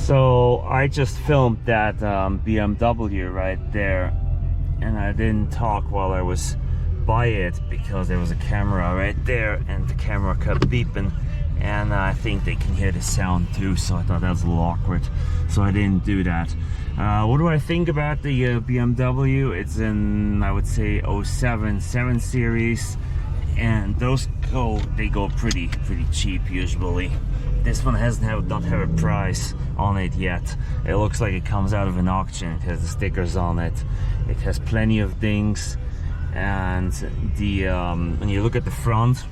So I just filmed that BMW right there, and I didn't talk while I was by it because there was a camera right there and the camera kept beeping, and I think they can hear the sound too, so I thought that was a little awkward, so I didn't do that. What do I think about the BMW? It's in, I would say, 07 7 Series, and those go pretty cheap usually. This one don't have a price on it yet. It looks like it comes out of an auction. It has the stickers on it. It has plenty of dings, and the when you look at the front,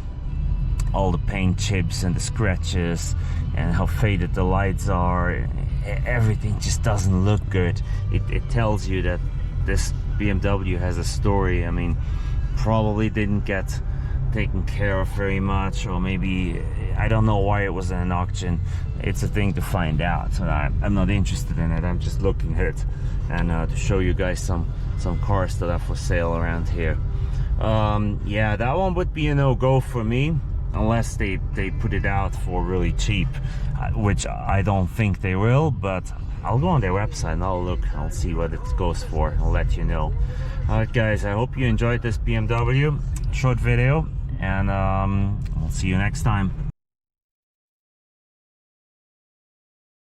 all the paint chips and the scratches and how faded the lights are, everything just doesn't look good. It tells you that this BMW has a story. I mean, probably didn't get taken care of very much, or maybe I don't know why it was in an auction. It's a thing to find out. So I'm not interested in it. I'm just looking at it and to show you guys some cars that are for sale around here. Yeah, that one would be a no-go for me unless they put it out for really cheap, which I don't think they will, but I'll go on their website and I'll see what it goes for. I'll let you know. Alright guys, I hope you enjoyed this BMW short video, and I'll see you next time.